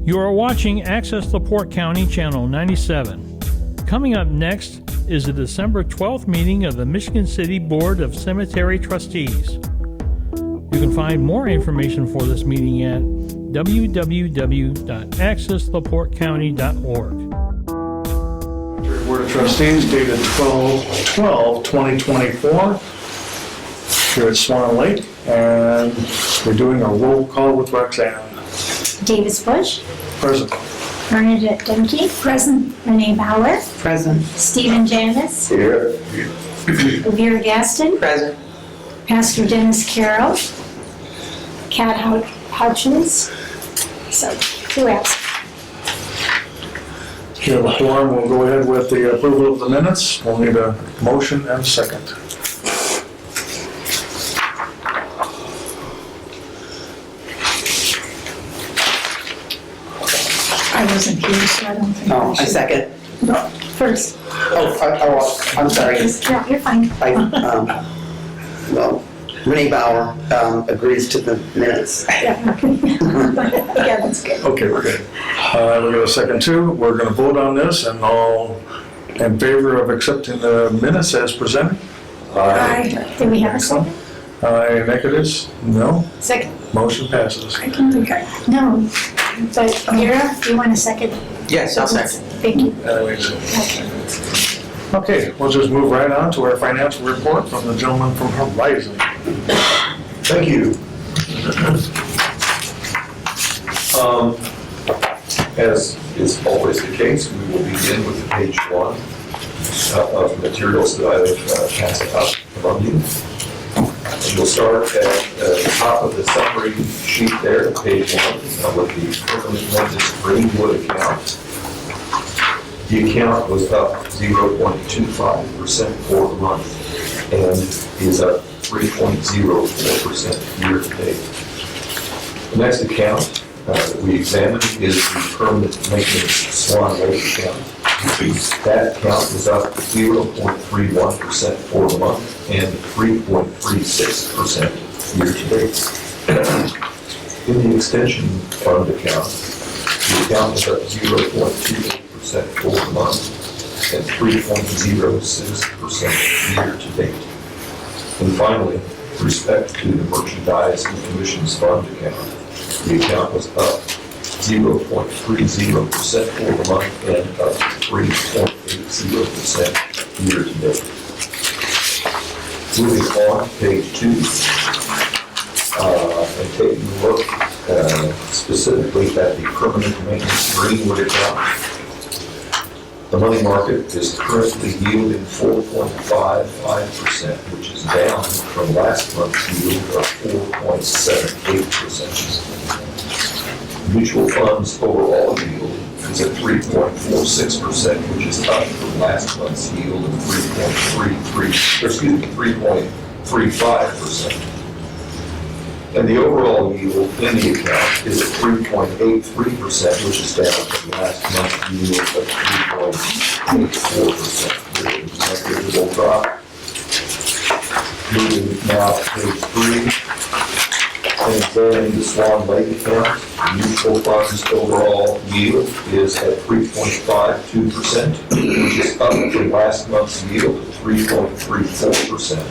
You are watching Access LaPorte County Channel 97. Coming up next is the December 12th meeting of the Michigan City Board of Cemetery Trustees. You can find more information for this meeting at www.accesslaportecounty.org. Board of Trustees dated 12/12/2024 here at Swan Lake, and we're doing a roll call with Roxanne. Davis Bush. Present. Bernadette Demke. Present. Renee Bauer. Present. Stephen Janis. Here. Vera Gaston. Present. Pastor Dennis Carroll. Kat Hutchins. So, 2 absent. You have a quorum. We'll go ahead with the approval of the minutes. We'll need a motion and second. I wasn't here, so I don't think Oh, I should. second. First. I'm sorry. Yeah, you're fine. Well, Renee Bauer agrees to the minutes. Yeah, that's good. Okay, we're good. We got a second too. We're going to vote on this, and all in favor of accepting the minutes as presented? Aye. Do we have a second? Aye, negatives? No. Second. Motion passes. I can think I. No, but Vera, do you want a second? Yes, I'll second. Thank you. Anyways. Okay. Okay, we'll just move right on to our financial report from the gentleman from Horizon. Thank you. As is always the case, we will begin with page 1 of the materials that I have passed out among you. And we'll start at the top of the summary sheet there, page 1, with the permanent maintenance Greenwood account. The account was up 0.25% for the month and is up 3.04% year to date. The next account that we examined is the permanent maintenance Swan Lake account. That account was up 0.31% for the month and 3.36% year to date. In the extension fund account, the account was up 0.28% for the month and 3.06% year to date. And finally, with respect to the merchandise and commissions fund account, the account was up 0.30% for the month and up 3.80% year to date. Moving on, page 2, and taking a look specifically at the permanent maintenance Greenwood account. The money market is currently yielding 4.55%, which is down from last month's yield of 4.78%. Mutual funds overall yield is at 3.46%, which is up from last month's yield of 3.35%. And the overall yield in the account is at 3.83%, which is down from last month's yield of 3.84%. Negligible drop. Moving now to page 3, and examining the Swan Lake account, the mutual funds overall yield is at 3.52%, which is up from last month's yield of 3.34%.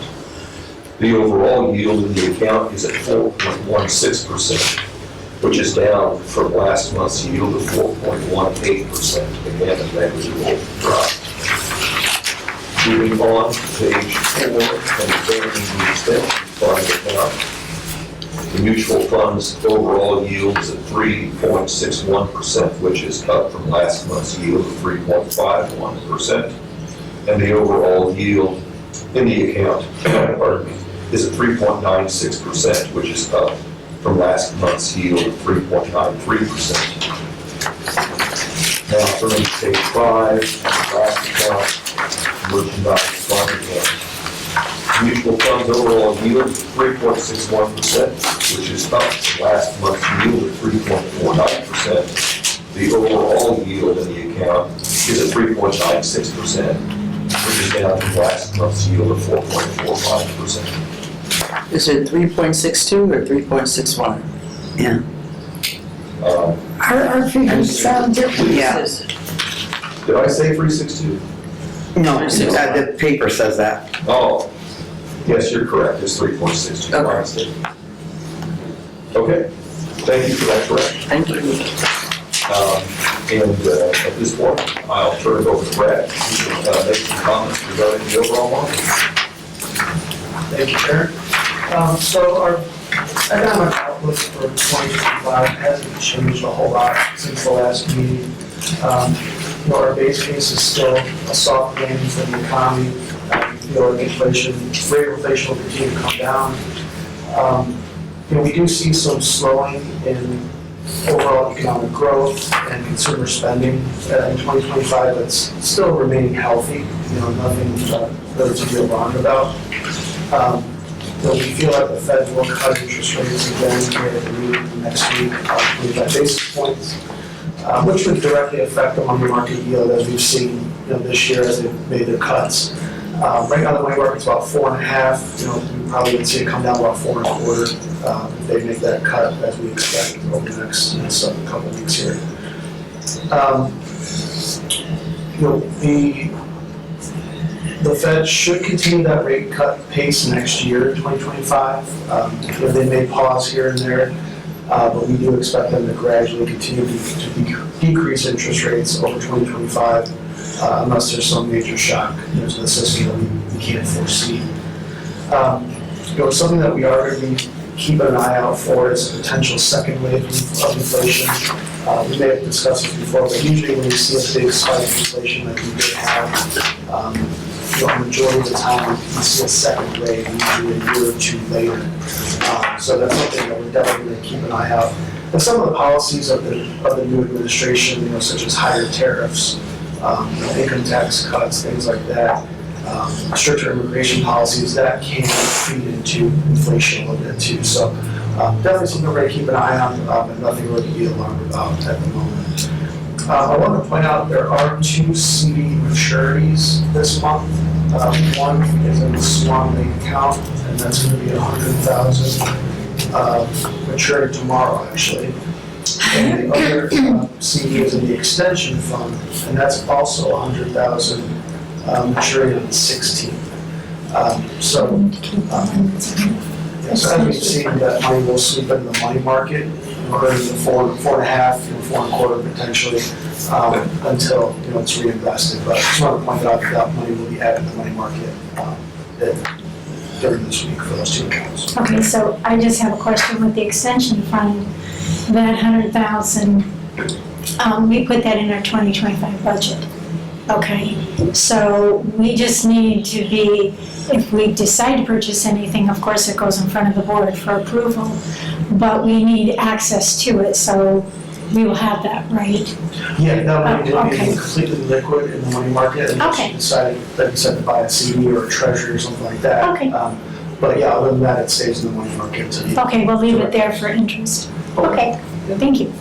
The overall yield in the account is at 4.16%, which is down from last month's yield of 4.18%. Again, a negligible drop. Moving on to page 4 and examining the extension fund account. The mutual funds overall yield is at 3.61%, which is up from last month's yield of 3.51%. And the overall yield in the account, is at 3.96%, which is up from last month's yield of 3.93%. Now turning to page 5, last account, merchandise fund account. Mutual funds overall yield is 3.61%, which is up from last month's yield of 3.49%. The overall yield in the account is at 3.96%, which is down from last month's yield of 4.45%. Is it 3.62 or 3.61? Yeah. Our figures sound different. Yeah. Did I say 362? No, the paper says that. Oh, yes, you're correct, it's 3.62. Okay. My mistake. Okay, thank you for that correction. Thank you. And at this point, I'll turn it over to Brad. He can make some comments regarding the overall market. Thank you, Chair. So our economic outlook for 2025 hasn't changed a whole lot since the last meeting. Our base case is still a soft landing for the economy. We feel like rate of inflation will continue to come down. We do see some slowing in overall economic growth and consumer spending in 2025. That's still remaining healthy. Nothing really to be alarmed about. We feel like the Fed will cut interest rates again here at the meeting next week, 25 basis points, which would directly affect the money market yield as we've seen this year as they've made their cuts. Right now the money market's about 4.5. We probably would see it come down about 4.25 if they make that cut as we expect over the next couple of weeks here. The Fed should continue that rate cut pace next year, 2025. They may pause here and there, but we do expect them to gradually continue to decrease interest rates over 2025 unless there's some major shock to the system that we can't foresee. Something that we are going to be keeping an eye out for is a potential second wave of inflation. We may have discussed this before, but usually when we see a big spike in inflation like we did have, the majority of the time we see a second wave, usually a year or two later. So that's something that we're definitely going to keep an eye out. And some of the policies of the new administration, such as higher tariffs, income tax cuts, things like that, stricter immigration policies, that can feed into inflation a little bit too. So definitely something we're going to keep an eye on, and nothing really to be alarmed about at the moment. I want to point out there are 2 CD maturities this month. One is in the Swan Lake account, and that's going to be $100,000 maturing tomorrow, actually. And the other CD is in the extension fund, and that's also $100,000 maturing on the 16th. So as we've seen, that money will sweep into the money market, earning the 4.5, 4.25 potentially, until it's reinvested. But I just want to point out that money will be added to the money market during this week for those 2 accounts. Okay, so I just have a question with the extension fund, that 100,000, we put that in our 2025 budget. Okay, so we just need to be, if we decide to purchase anything, of course it goes in front of the board for approval, but we need access to it, so we will have that, right? Yeah, that money will Okay. be completely liquid in the money market, unless Okay. you decide, like you said, to buy a CD or a treasury or something like that. Okay. But yeah, other than that, it stays in the money market until you. Okay, we'll leave it there for interest. Okay, thank you.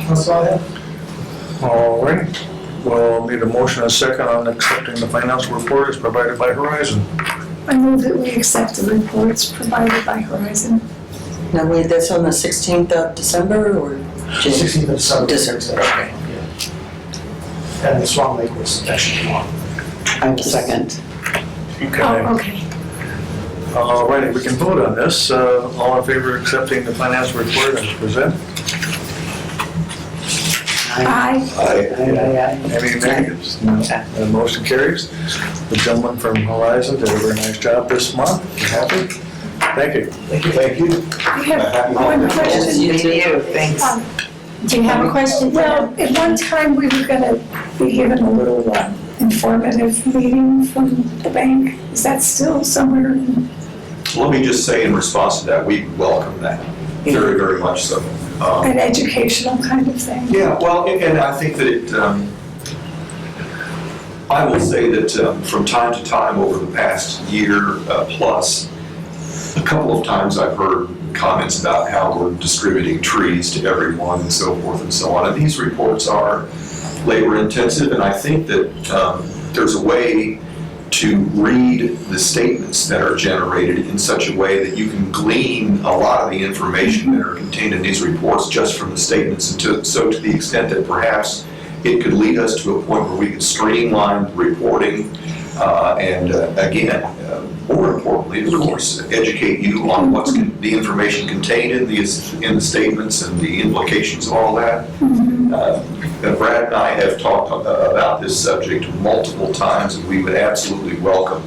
That's all I have. All right, we'll need a motion and a second on accepting the financial report as provided by Horizon. I move that we accept the reports provided by Horizon. Now, wait, that's on the 16th of December or? 16th of December. December, okay. Yeah. And the Swan Lake was actually tomorrow. I'm the second. Okay. Oh, okay. All righty, we can vote on this. All in favor of accepting the financial report as presented? Aye. Any negatives? No. The motion carries. The gentleman from Horizon did a very nice job this month. You happy? Thank you. Thank you. Thank you. We have one question. You too, thanks. Do you have a question? Well, at one time, we were gonna be given a little informative meeting from the bank. Is that still somewhere? Let me just say in response to that, we welcome that, very, very much so. An educational kind of thing? Yeah, well, and I think that it, I will say that from time to time over the past year plus, a couple of times I've heard comments about how we're distributing trees to everyone and so forth and so on. And these reports are labor intensive, and I think that there's a way to read the statements that are generated in such a way that you can glean a lot of the information that are contained in these reports just from the statements. And so to the extent that perhaps it could lead us to a point where we could streamline the reporting and again, more importantly, of course, educate you on what's the information contained in the statements and the implications of all that. Brad and I have talked about this subject multiple times, and we would absolutely welcome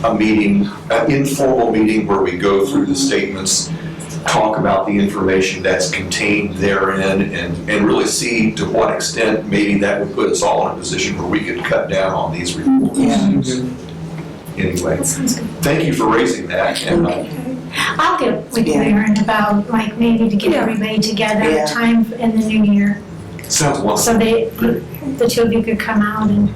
a meeting, an informal meeting where we go through the statements, talk about the information that's contained therein, and really see to what extent maybe that would put us all in a position where we could cut down on these reports. Anyway, thank you for raising that. And I'll get with Aaron about, like, maybe to get everybody together Yeah. time in the new year. sounds wonderful. So the two of you could come out and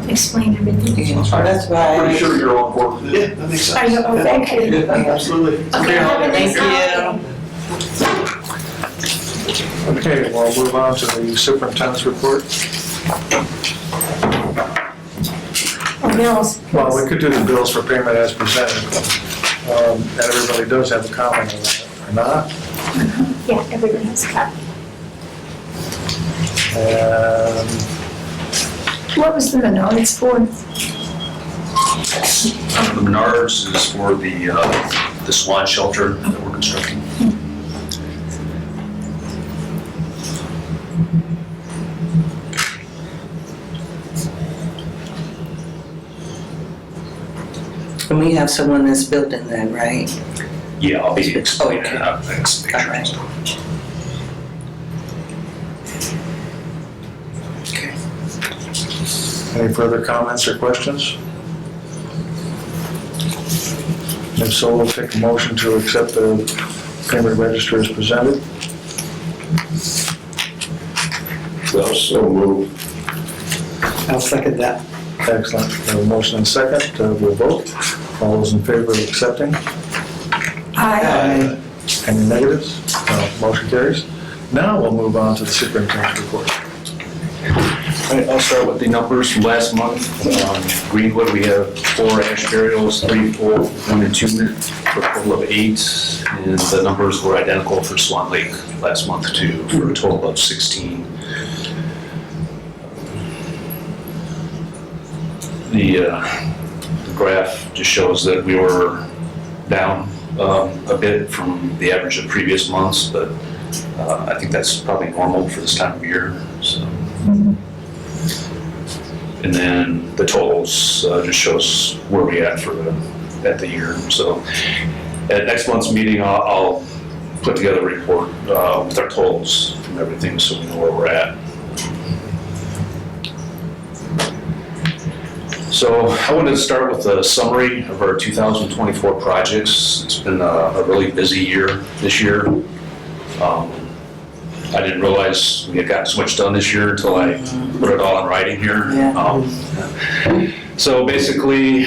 explain everything. That's why. Pretty sure you're on board with it. Yeah, that makes sense. Are you okay? Yeah, absolutely. Okay, have a nice Thank holiday. Okay, we'll move on to the superintendent's report. Oh, bills. Well, we could do the bills for payment as presented. And everybody does have a comment on that, or not? Yeah, everybody has a copy. And What was the notice for? The Menards is for the Swan shelter that we're constructing. And we have someone that's building that, right? Yeah, I'll be explaining Okay. it out next pictures. Okay. any further comments or questions? If so, we'll take a motion to accept the payment register as presented. Well, so move. I'll second that. Excellent. We have a motion and second. We'll vote. All those in favor of accepting? Aye. Any negatives? No. Motion carries. Now we'll move on to the superintendent's report. All right, I'll start with the numbers from last month. Greenwood, we have 4 ash burials, 3 full, 1 entombment, for a total of 8. And the numbers were identical for Swan Lake last month too, for a total of 16. The graph just shows that we were down a bit from the average of previous months, but I think that's probably normal for this time of year. So. And then the totals just shows where we at at the year. So at next month's meeting, I'll put together a report with our totals and everything, so we know where we're at. So I wanted to start with a summary of our 2024 projects. It's been a really busy year this year. I didn't realize we had gotten so much done this year until I put it all in writing here. So basically, we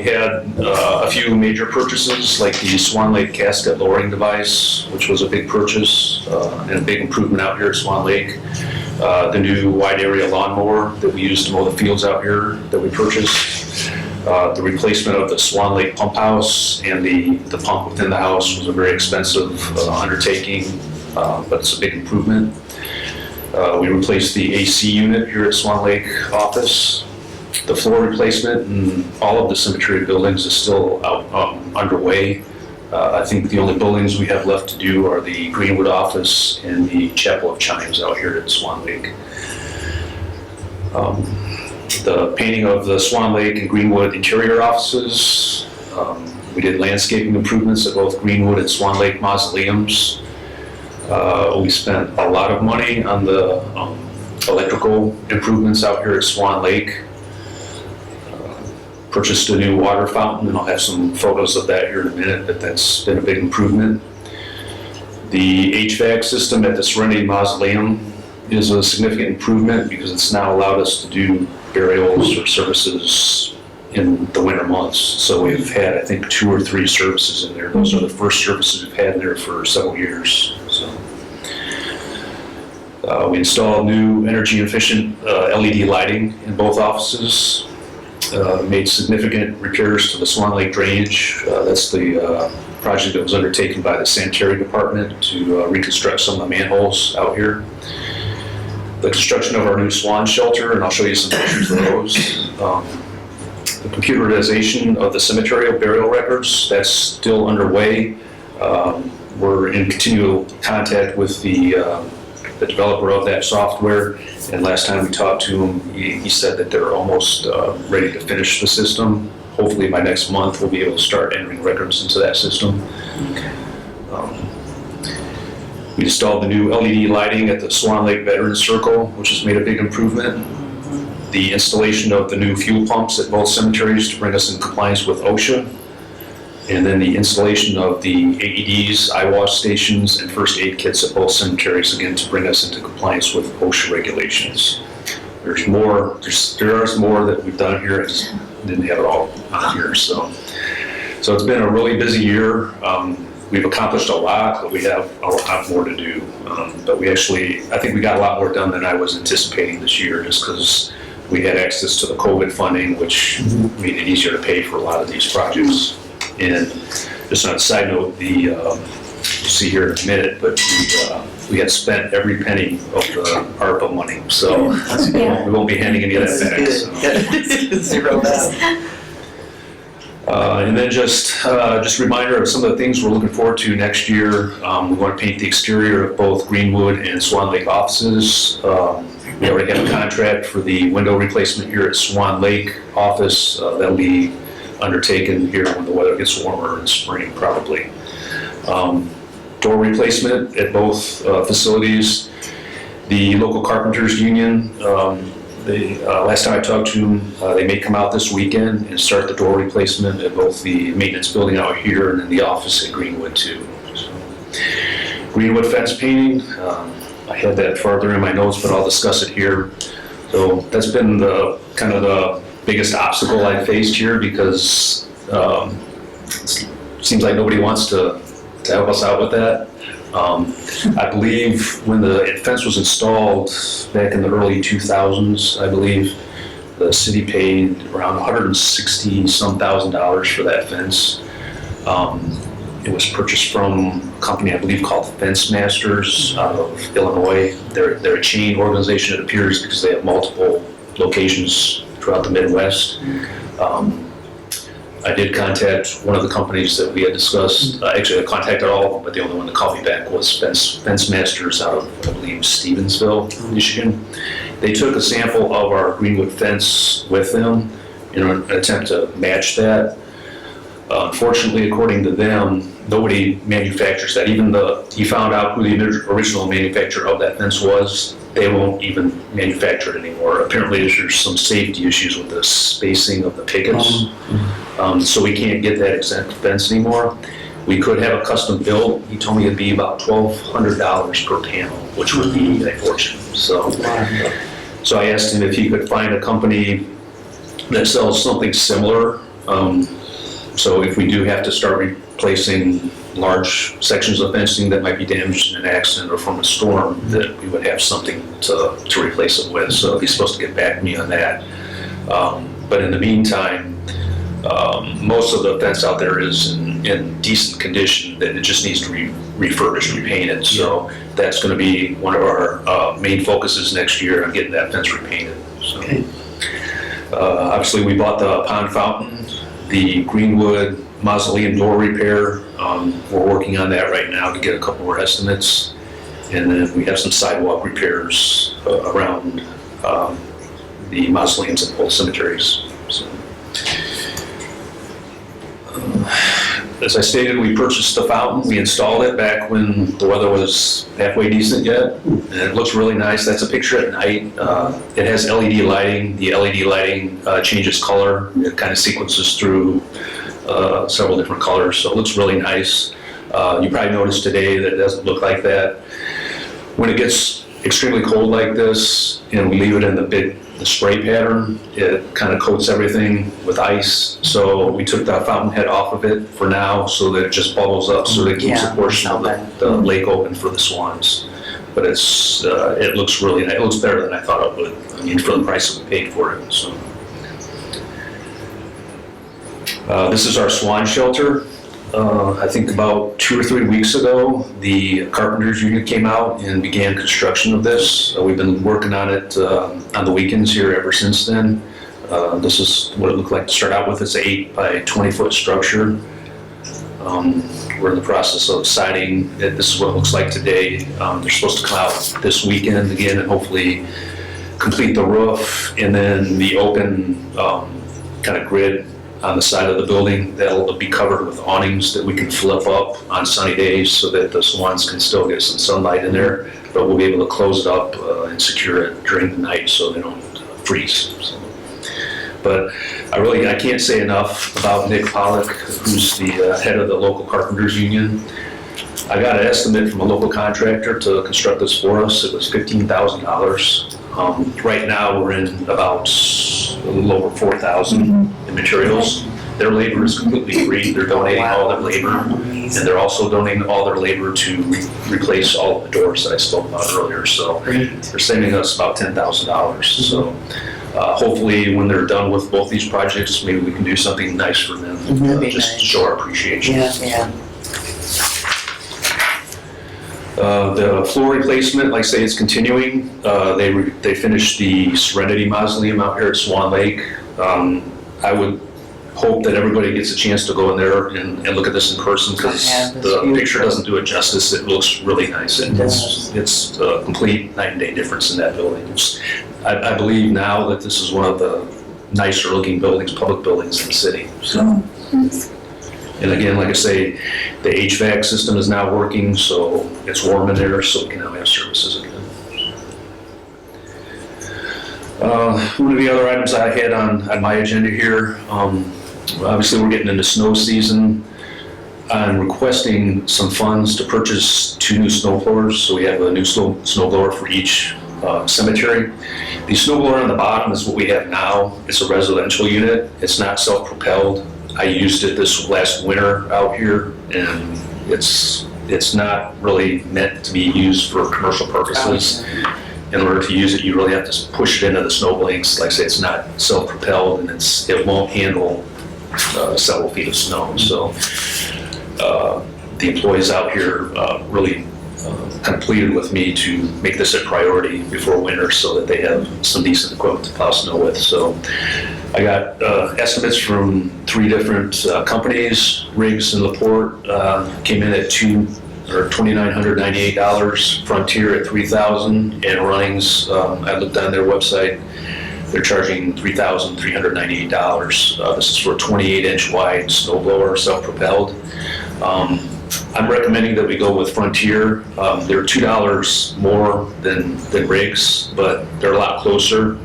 had a few major purchases, like the Swan Lake casket lowering device, which was a big purchase and a big improvement out here at Swan Lake. The new wide area lawnmower that we use to mow the fields out here that we purchased. The replacement of the Swan Lake pump house and the pump within the house was a very expensive undertaking, but it's a big improvement. We replaced the AC unit here at Swan Lake office. The floor replacement in all of the cemetery buildings is still underway. I think the only buildings we have left to do are the Greenwood office and the Chapel of Chimes out here at Swan Lake. The painting of the Swan Lake and Greenwood interior offices. We did landscaping improvements at both Greenwood and Swan Lake mausoleums. We spent a lot of money on the electrical improvements out here at Swan Lake. Purchased a new water fountain, and I'll have some photos of that here in a minute, but that's been a big improvement. The HVAC system at the Serenity Mausoleum is a significant improvement because it's now allowed us to do burials or services in the winter months. So we've had, I think, 2 or 3 services in there. Those are the first services we've had in there for several years. So we installed new energy efficient LED lighting in both offices. made significant repairs to the Swan Lake drainage. That's the project that was undertaken by the sanitary department to reconstruct some of the manholes out here. The construction of our new swan shelter, and I'll show you some pictures of those. The computerization of the cemetery burial records, that's still underway. We're in continual contact with the developer of that software, and last time we talked to him, he said that they're almost ready to finish the system. Hopefully by next month, we'll be able to start entering records into that system. We installed the new LED lighting at the Swan Lake Veterans Circle, which has made a big improvement. The installation of the new fuel pumps at both cemeteries to bring us in compliance with OSHA. And then the installation of the AEDs, eye wash stations, and first aid kits at both cemeteries, again, to bring us into compliance with OSHA regulations. There is more that we've done here. I just didn't have it all on here. So it's been a really busy year. We've accomplished a lot, but we have a lot more to do. But I think we got a lot more done than I was anticipating this year, just because we had access to the COVID funding, which made it easier to pay for a lot of these projects. And just on a side note, you'll see here in a minute, but we had spent every penny of the ARPA money, so we won't be handing any of that back. So. Zero down. And then just a reminder of some of the things we're looking forward to next year. We want to paint the exterior of both Greenwood and Swan Lake offices. We already have a contract for the window replacement here at Swan Lake office. That'll be undertaken here when the weather gets warmer in spring, probably. Door replacement at both facilities. The local carpenters union, last time I talked to them, they may come out this weekend and start the door replacement at both the maintenance building out here and then the office at Greenwood too. So, Greenwood fence painting, I had that farther in my notes, but I'll discuss it here. So that's been the kind of the biggest obstacle I've faced here, because it seems like nobody wants to help us out with that. I believe when the fence was installed back in the early 2000s, I believe the city paid around $160-some thousand for that fence. It was purchased from a company I believe called Fence Masters out of Illinois. They're a chain organization, it appears, because they have multiple locations throughout the Midwest. I did contact one of the companies that we had discussed. Actually, I contacted all of them, but the only one that called me back was Fence Masters out of, I believe, Stevensville, Michigan. They took a sample of our Greenwood fence with them in an attempt to match that. Unfortunately, according to them, nobody manufactures that. Even he found out who the original manufacturer of that fence was. They won't even manufacture it anymore. Apparently, there's some safety issues with the spacing of the pickets. So we can't get that exact fence anymore. We could have a custom built. He told me it'd be about $1,200 per panel, which would be a fortune. So I asked him if he could find a company that sells something similar. So if we do have to start replacing large sections of fencing that might be damaged in an accident or from a storm, that we would have something to replace it with. So he's supposed to get back to me on that. But in the meantime, most of the fence out there is in decent condition, that it just needs to be refurbished, repainted. So that's going to be one of our main focuses next year, on getting that fence repainted. So, obviously, we bought the pond fountain, the Greenwood mausoleum door repair. We're working on that right now to get a couple more estimates. And then we have some sidewalk repairs around the mausoleums at both cemeteries. So, as I stated, we purchased the fountain. We installed it back when the weather was halfway decent yet. And it looks really nice. That's a picture at night. It has LED lighting. The LED lighting changes color. It kind of sequences through several different colors, so it looks really nice. You probably noticed today that it doesn't look like that. When it gets extremely cold like this and we leave it in the spray pattern, it kind of coats everything with ice. So we took the fountain head off of it for now, so that it just bubbles up, so that it keeps a portion of the lake open for the swans. But it looks really nice. It looks better than I thought it would. I mean, for the price that we paid for it. So. This is our swan shelter. I think about 2 or 3 weeks ago, the carpenters unit came out and began construction of this. We've been working on it on the weekends here ever since then. This is what it looked like to start out with. It's an 8 by 20 foot structure. We're in the process of siding it. This is what it looks like today. They're supposed to come out this weekend again and hopefully complete the roof, and then the open kind of grid on the side of the building that'll be covered with awnings that we can flip up on sunny days so that the swans can still get some sunlight in there, but we'll be able to close it up and secure it during the night so they don't freeze. So. But I can't say enough about Nick Pollock, who's the head of the local carpenters union. I got an estimate from a local contractor to construct this for us. It was $15,000. Right now, we're in about a little over $4,000 in materials. Their labor is completely free. They're donating all their labor, and they're also donating all their labor to replace all of the doors that I spoke about earlier. So they're saving us about $10,000. So hopefully, when they're done with both these projects, maybe we can do something nice for them, just to show our appreciation. Yeah. The floor replacement, like I say, is continuing. They finished the Serenity Mausoleum out here at Swan Lake. I would hope that everybody gets a chance to go in there and look at this in person, because the picture doesn't do it justice. It looks really nice. It's a complete night and day difference in that building. I believe now that this is one of the nicer looking buildings, public buildings in the city. So. And again, like I say, the HVAC system is now working, so it's warm in there, so we can now have services again. One of the other items I had on my agenda here, obviously we're getting into snow season. I'm requesting some funds to purchase 2 new snow blowers, so we have a new snow blower for each cemetery. The snow blower on the bottom is what we have now. It's a residential unit. It's not self-propelled. I used it this last winter out here, and it's not really meant to be used for commercial purposes. In order to use it, you really have to push it into the snow blanks. Like I say, it's not self-propelled, and it won't handle several feet of snow. So the employees out here really kind of pleaded with me to make this a priority before winter so that they have some decent equipment to plow snow with. So I got estimates from 3 different companies. Riggs and LaPorte came in at $2,998, Frontier at $3,000, and Runnings, I looked on their website, they're charging $3,398. This is for a 28-inch wide snowblower, self-propelled. I'm recommending that we go with Frontier. They're $2 more than Riggs, but they're a lot closer.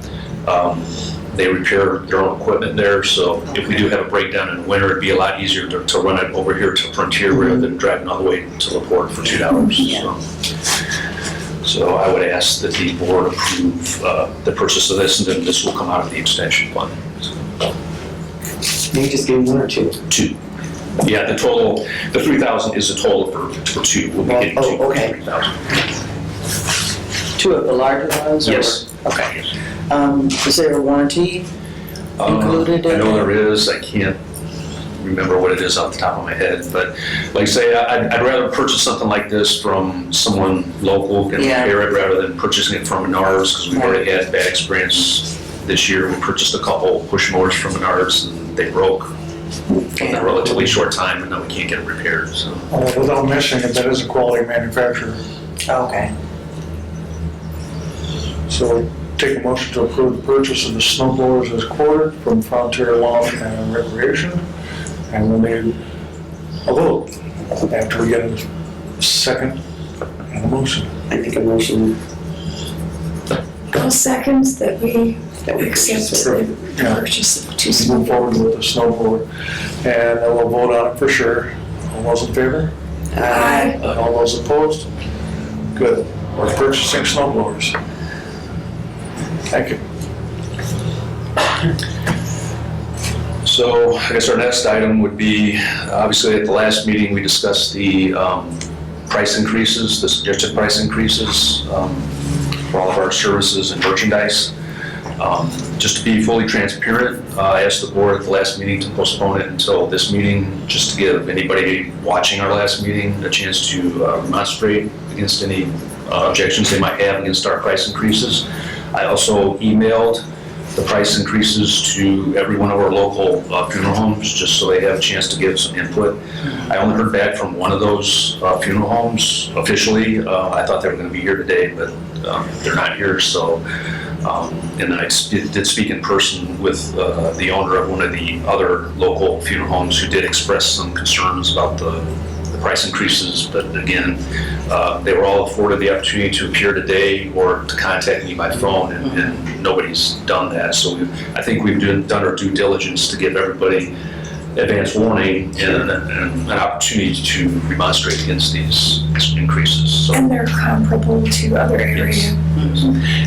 They repair their own equipment there, so if we do have a breakdown in winter, it'd be a lot easier to run it over here to Frontier rather than driving all the way to LaPorte for $2. So I would ask that the board approve the purchase of this, and then this will come out of the extension fund. Maybe just give 1 or 2. 2. Yeah, the 3,000 is a total for 2. We'll be getting 2 for okay. 3,000. 2 of the larger ones? Yes. Okay. Is there a warranty included in I know it? there is. I can't remember what it is off the top of my head, but like I say, I'd rather purchase something like this from someone local who can repair it rather than purchasing it from Menards, because we've already had bad experience this year. We purchased a couple push mowers from Menards and they broke in a relatively short time, and now we can't get them repaired. So. Without missing it, that is a quality manufacturer. Okay. So take a motion to approve the purchase of the snow blowers as quoted from Frontier Lawn and Recreation. And we'll need a vote after we get a second and a motion. I make a motion All seconds that we accept the Yeah. purchase of 2 Move snow forward with the snow blower. And then we'll vote on it for sure. All those in favor? Aye. All those opposed? Good. We're purchasing snow blowers. Thank you. So I guess our next item would be, obviously at the last meeting, we discussed the price increases, the suggested price increases for all of our services and merchandise. Just to be fully transparent, I asked the board at the last meeting to postpone it until this meeting, just to give anybody watching our last meeting a chance to remonstrate against any objections they might have against our price increases. I also emailed the price increases to every one of our local funeral homes, just so they have a chance to give some input. I only heard back from one of those funeral homes officially. I thought they were going to be here today, but they're not here, so. And then I did speak in person with the owner of one of the other local funeral homes who did express some concerns about the price increases, but again, they were all afforded the opportunity to appear today or to contact me by phone, and nobody's done that. So I think we've done our due diligence to give everybody advance warning and an opportunity to remonstrate against these increases. So, And they're comparable to other areas.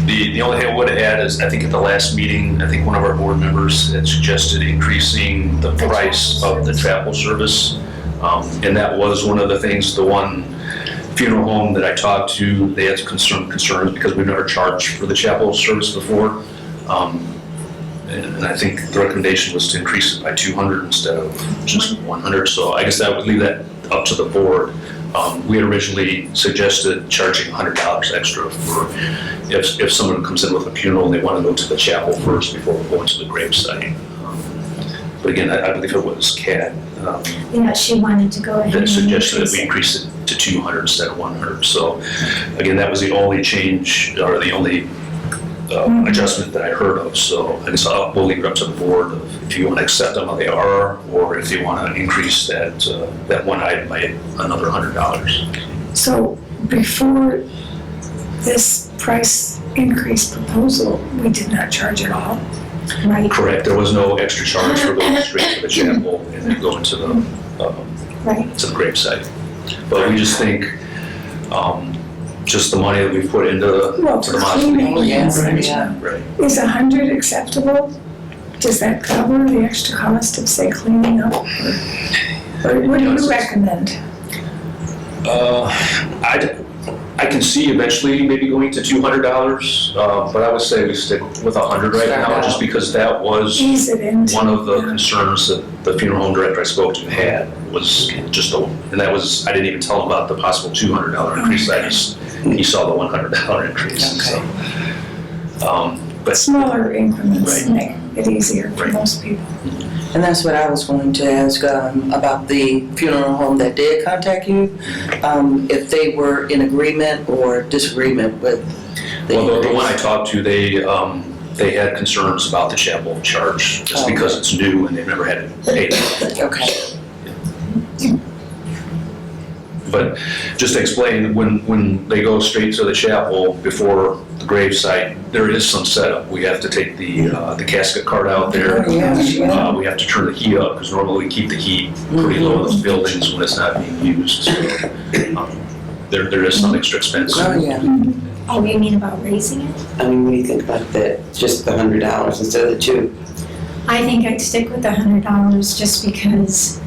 the only thing I would add is, I think at the last meeting, I think one of our board members had suggested increasing the price of the chapel service. And that was one of the things, the one funeral home that I talked to, they had concerns because we've never charged for the chapel service before. And I think the recommendation was to increase it by 200 instead of just 100. So I guess that would leave that up to the board. We had originally suggested charging $100 extra for if someone comes in with a funeral and they want to go to the chapel first before going to the gravesite. But again, I believe it was Kat Yeah, she wanted to go ahead that and suggested that we increase it. increase it to 200 instead of 100. So again, that was the only change, or the only adjustment that I heard of. So I guess we'll leave it up to the board of if you want to accept them how they are, or if you want to increase that one item by another $100. So before this price increase proposal, we did not charge at all. Right, Correct. There was no extra charge for going straight to the chapel and then going to the right. to the gravesite. But we just think just the money that we put into Well, to the for cleaning, mausoleum. yes, Right. yeah. Right. Is 100 acceptable? Does that cover the extra cost of, say, cleaning up? Or what do you recommend? I can see eventually maybe going to $200, but I would say we stick with 100 right now, just because that was Ease it into. one of the concerns that the funeral home director I spoke to had, was just and that was, I didn't even tell him about the possible $200 increase. He saw the $100 increase. So, but Smaller increments Right. make it easier for Right. most people. And that's what I was going to ask about the funeral home that did contact you, if they were in agreement or disagreement with the well, the one I increase. talked to, they had concerns about the chapel charge, just Oh. because it's new and they've never had it paid. Okay. But just to explain, when they go straight to the chapel before the gravesite, there is some setup. We have to take the casket cart out there. Oh, yeah. We have to turn the heat up, because normally we keep the heat pretty low in those buildings when it's not being used. So, there is some extra expense. Oh, yeah. Oh, you mean about raising it? I mean, what do you think about that, just the $100 instead of the $200? I think I'd stick with the $100 just because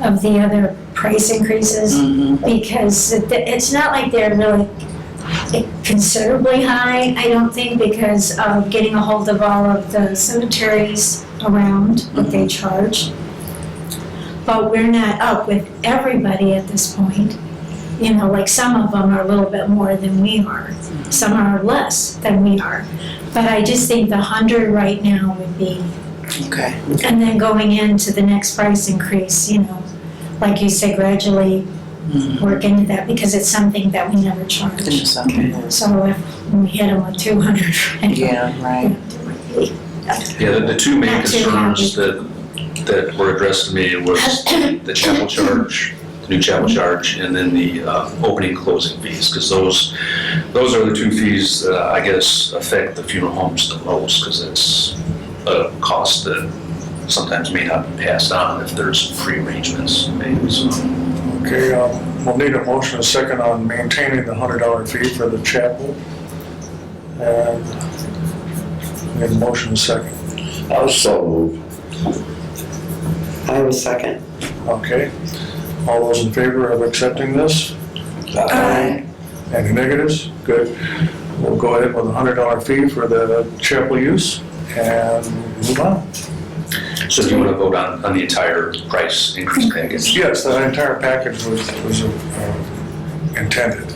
of the other price increases. Mhm. Because it's not like they're really considerably high, I don't think, because of getting a hold of all of the cemeteries around what they charge. But we're not up with everybody at this point. You know, like some of them are a little bit more than we are. Some are less than we are. But I just think the 100 right now would be, Okay. and then going into the next price increase, you know, like you say, gradually work into that, because it's something that we never Into charge. something else. So if we hit them with 200, right? Yeah, right. Yeah, the two main Not too concerns that were addressed to me was the chapel charge, the new chapel charge, and then the opening and closing fees, because those are the two fees that I guess affect the funeral homes the most, because it's a cost that sometimes may not be passed on if there's pre-arrangements made. So. Okay, we'll need a motion and a second on maintaining the $100 fee for the chapel. And we have a motion and a second. I'll so move. I will second. Okay. All those in favor of accepting this? Aye. Any negatives? Good. we'll go ahead with a $100 fee for the chapel use and move on. So do you want to vote on the entire price increase package? Yes, that entire package was intended.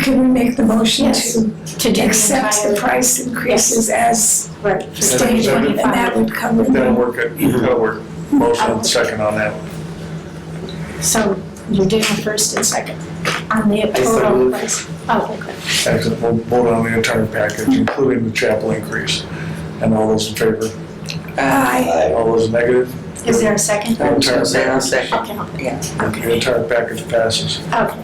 Can we make the motion Yes. to do accept the price increases as Right, for stated? And that 2025. would cover That'll the, work. Motion and second on that. So you're doing the first and second on the total price? Oh, okay. Excellent. We'll vote on the entire package, including the chapel increase. And all those in favor? aye. All those negative? Is there a second? The entire I'll package, second. Okay, Yeah. the entire package passes. okay.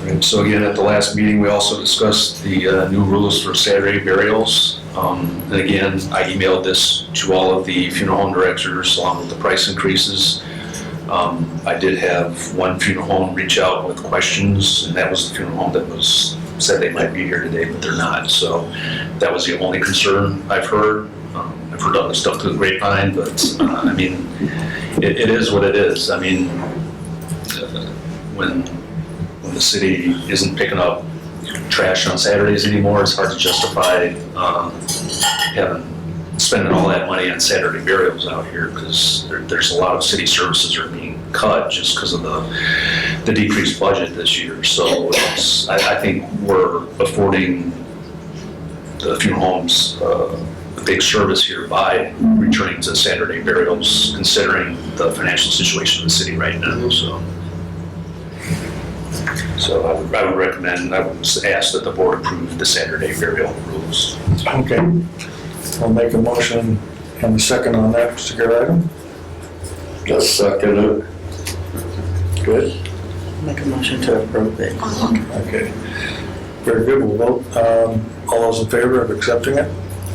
Right, so again, at the last meeting, we also discussed the new rules for Saturday burials. And again, I emailed this to all of the funeral home directors along with the price increases. I did have one funeral home reach out with questions, and that was the funeral home that said they might be here today, but they're not. So that was the only concern I've heard. I've heard other stuff through the grapevine, but I mean, it is what it is. I mean, when the city isn't picking up trash on Saturdays anymore, it's hard to justify spending all that money on Saturday burials out here, because there's a lot of city services are being cut just because of the decreased budget this year. So I think we're affording the funeral homes a big service here by returning to Saturday burials, considering the financial situation of the city right now. So I would recommend, I would ask that the board approve the Saturday burial rules. Okay. I'll make a motion and a second on that particular item. Just second it. Good. Make a motion to approve it. Okay. Very good. We'll vote. All those in favor of accepting it?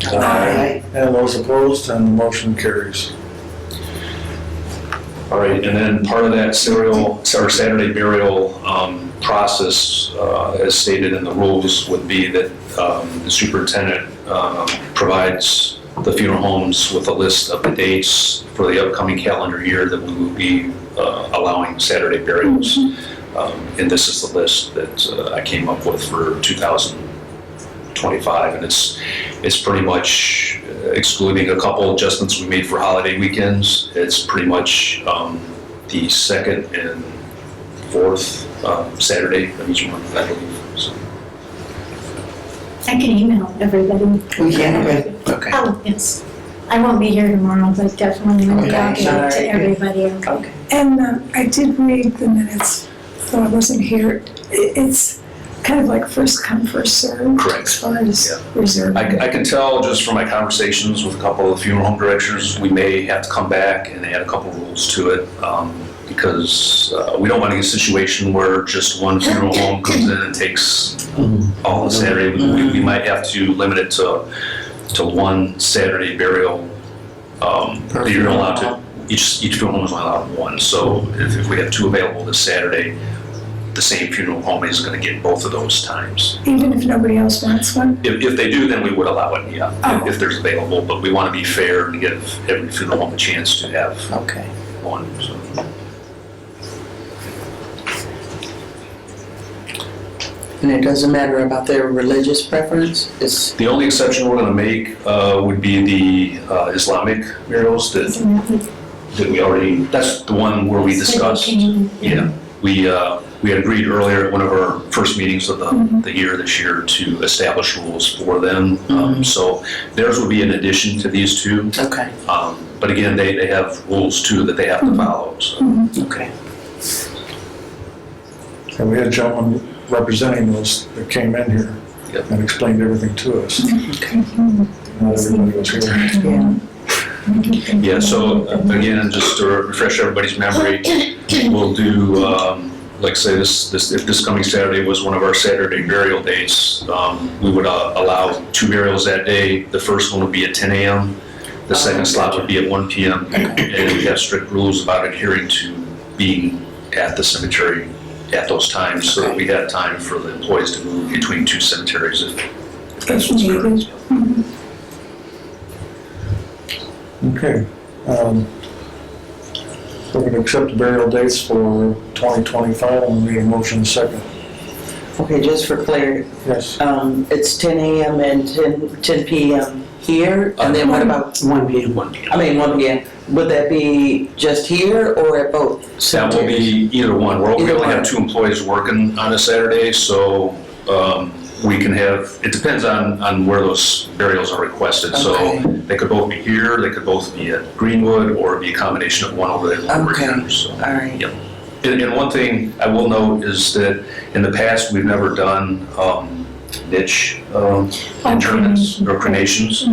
Aye. And those opposed, and the motion carries. All right, and then part of that Saturday burial process, as stated in the rules, would be that the superintendent provides the funeral homes with a list of the dates for the upcoming calendar year that we will be allowing Saturday burials. And this is the list that I came up with for 2025, and it's pretty much, excluding a couple adjustments we made for holiday weekends, it's pretty much the second and fourth Saturday of each month, I believe. So, I can email everybody. We can, okay. Oh, yes. I won't be here tomorrow, but definitely Monday I'll Okay, get it to sorry. everybody. Okay. And I did read the minutes, though I wasn't here. It's kind of like first come, first served. Correct. As far as Yeah. reserve. I can tell just from my conversations with a couple of funeral home directors, we may have to come back and add a couple rules to it, because we don't want to get a situation where just one funeral home comes in and takes all the Saturday. We might have to limit it to one Saturday burial. That you're allowed to, each funeral home is only allowed one. So if we have two available this Saturday, the same funeral home is going to get both of those times. Even if nobody else wants one? If they do, then we would allow it, yeah, Oh. if there's available. But we want to be fair and give every funeral home a chance to have Okay. one. So. And it doesn't matter about their religious preference? It's, The only exception we're going to make would be the Islamic burials that we already, that's the one where we discussed. Yeah, we had agreed earlier at one of our first meetings of the year this year to establish rules for them. So theirs would be in addition to these two. okay, But again, they have rules too that they have to follow. So. okay. And we had a gentleman representing those that came in here Yep. and explained everything to us. Okay. Not everybody was here. Yeah. Yeah, so again, just to refresh everybody's memory, we'll do, like say if this coming Saturday was one of our Saturday burial dates, we would allow two burials that day. The first one would be at 10 a.m. The second slot would be at 1 p.m. And we have strict rules about adhering to being at the cemetery at those times, so that we have time for the employees to move between two cemeteries if that's what's needed. Okay. So So we can accept the burial dates for 2025, and we need a motion second. Okay, just for clarity, Yes. it's 10 a.m. and 10 p.m. here, and then what about, 1 p.m. 1 p.m. I mean, 1 p.m. Would that be just here or at both? That will be either one. We Either only one. have 2 employees working on a Saturday, so we can have, it depends on where those burials are requested. So Okay. they could both be here, they could both be at Greenwood, or be a combination of one over there and over Okay. here. So, All right. yep. And one thing I will note is that in the past, we've never done niche interments or cremations,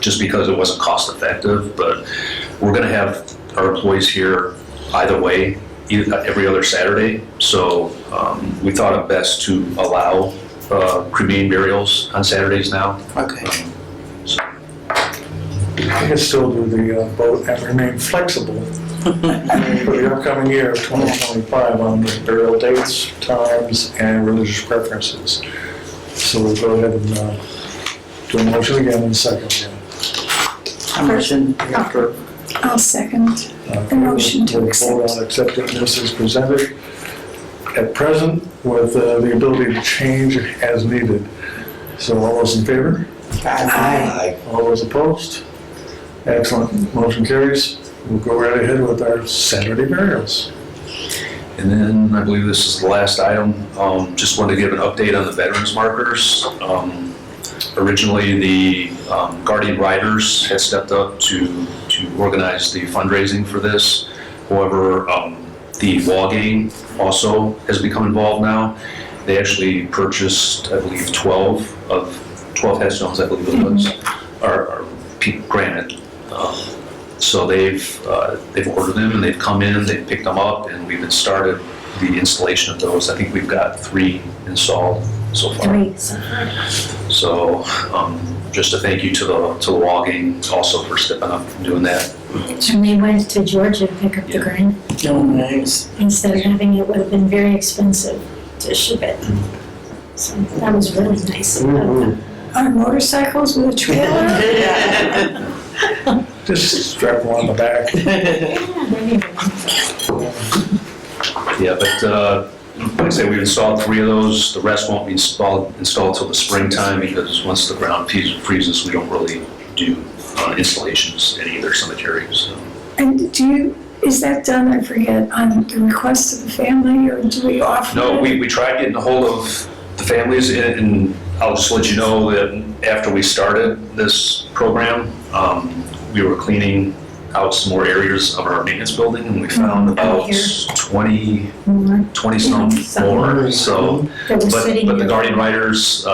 just because it wasn't cost effective, but we're gonna have our employees here either way, every other Saturday. So we thought it best to allow cremating burials on Saturdays now. Okay. So, We can still do the vote and remain flexible for the upcoming year of 2025 on the burial dates, times, and religious preferences. So we'll go ahead and do a motion again in a second. A motion. After I'll second the motion to we'll accept. vote on accepting this as presented at present with the ability to change as needed. So all those in favor? Aye. All those opposed? Excellent. Motion carries. We'll go right ahead with our Saturday burials. and then I believe this is the last item. Just wanted to give an update on the veterans markers. Originally, the Guardian Riders had stepped up to organize the fundraising for this. However, the Wall Gang also has become involved now. They actually purchased, I believe, 12 headstones, I believe it was, or granite. So they've ordered them, and they've come in, they've picked them up, and we've started the installation of those. I think we've got 3 installed so far. 3 so far. So just a thank you to the Wall Gang also for stepping up and doing that. And they went to Georgia to pick up the grain. Oh, nice. Instead of having it, would have been very expensive to ship it. So that was really nice of them. On motorcycles with a trailer? Just strap one on the back. Yeah, there you go. Yeah, but like I say, we've installed 3 of those. The rest won't be installed till the springtime, because once the ground freezes, we don't really do installations in either cemetery. So. And is that done, I forget, on the request of the family, or do we offer? No, it? we tried getting a hold of the families, and I'll just let you know that after we started this program, we were cleaning out some more areas of our maintenance building, and we found about 20 some more. So, That were sitting but the there. Guardian Riders,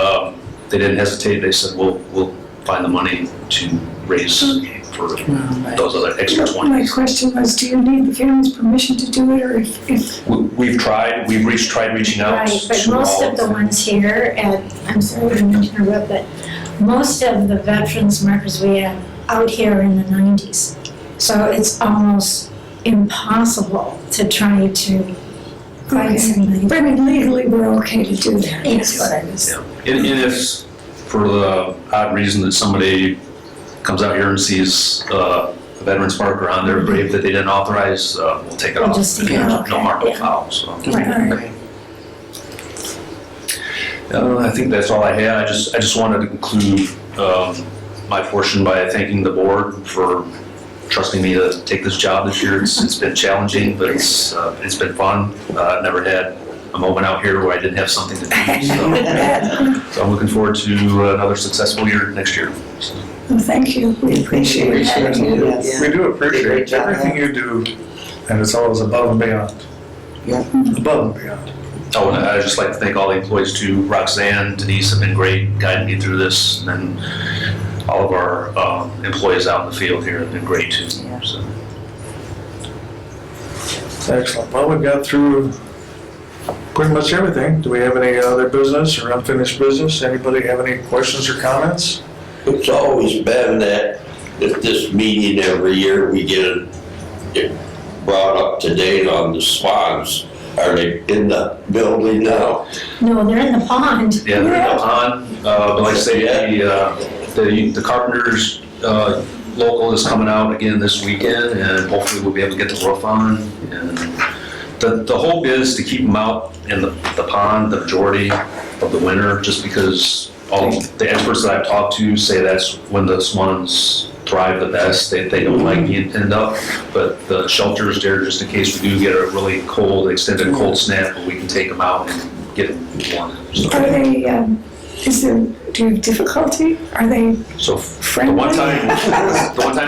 they didn't hesitate. They said, we'll find the money to raise for those other extra 20. My question was, do you need the family's permission to do it, or if We've tried reaching out Right, but to most all of the ones here I'm sorry I didn't interrupt, but most of the veterans markers we have out here in the 90s. So it's almost impossible to try to find somebody. But I mean, legally, we're okay to do that. Yes. That's what I was. Yeah. And if, for the odd reason that somebody comes out here and sees a veterans marker on their grave that they didn't authorize, we'll take it We'll off. just take it No off, harm, no yeah. foul, so. Right. I think that's all I had. I just wanted to conclude my portion by thanking the board for trusting me to take this job this year. It's been challenging, but it's been fun. I've never had a moment out here where I didn't have something to do. So I'm looking forward to another successful year next year. So. Well, thank you. We appreciate Appreciate it. you. Yes. We do appreciate Great job. everything you do, and it's always above and beyond. Yeah. Above and beyond. Oh, and I'd just like to thank all the employees too. Roxanne, Denise have been great guiding me through this, and then all of our employees out in the field here have been great too. So. Excellent. Well, we've got through pretty much everything. Do we have any other business or unfinished business? Anybody have any questions or comments? It's always been that at this meeting every year, we get it brought up to date on the swans. Are they in the building now? No, they're in the pond. Yeah, they're in the pond, but like I say, the carpenters local is coming out again this weekend, and hopefully we'll be able to get the roof on. And the hope is to keep them out in the pond the majority of the winter, just because all the experts that I've talked to say that's when the swans thrive the best. They don't like being pinned up, but the shelter's there just in case we do get a really cold, extended cold snap, we can take them out and get them warm. So, Are they, do you have difficulty? Are they so the friendly? one time in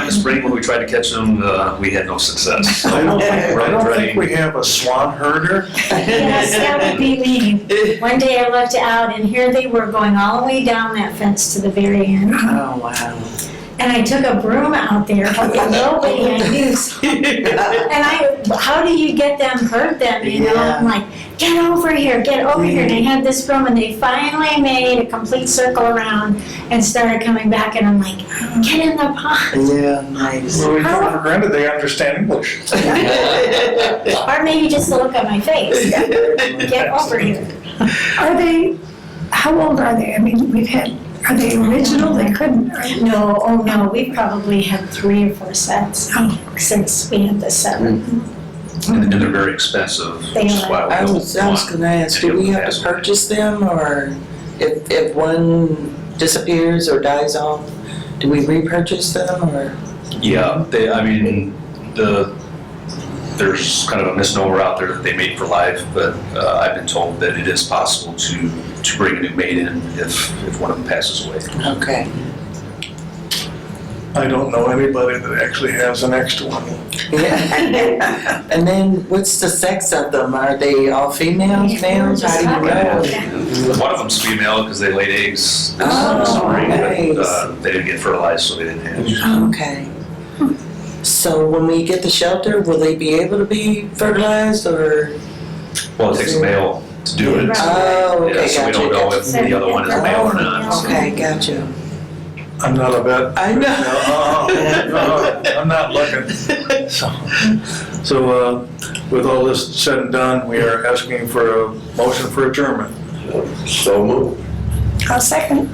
the spring when we tried to catch them, we had no success. So I don't we're think we have a swan herder. Yes, that would be me. One day I looked out and here they were going all the way down that fence to the very end. Oh, wow. And I took a broom out there, hoping nobody I knew saw. And how do you get them, hurt them, you know? Yeah. I'm like, get over here. And I had this broom and they finally made a complete circle around and started coming back and I'm like, get in the pond. Yeah, nice. Well, we take it for granted they understand English. Or maybe just the look on my face. Get over here. Are they, how old are they? I mean, are they original? They couldn't, No, oh no, we probably had 3 or 4 sets since we had the 7. And they're very expensive. They which is are. why we I don't was want gonna ask, do we have to purchase them, or if one disappears or dies off, do we repurchase them, or? Yeah, there's kind of a misnomer out there that they mate for life, but I've been told that it is possible to bring a new mate in if one of them passes away. Okay. I don't know anybody that actually has an extra one. Yeah. And then what's the sex of them? Are they all females, males? How do you know? One of them's female because they laid eggs this Oh, spring, but nice. they didn't get fertilized, so they didn't hatch. Okay. So when we get the shelter, will they be able to be fertilized, or? Well, it takes a male to do it. Right. Oh, Yeah, okay, so we gotcha. don't know if the other one is male or not. so. Okay, gotcha. I'm not a vet. I know. I'm not looking. So, with all this said and done, we are asking for a motion for adjournment. So moved. I'll second.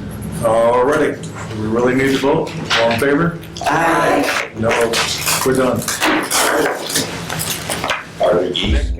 All righty. Do we really need to vote? All in favor? Aye. No, we're done. Are the geese?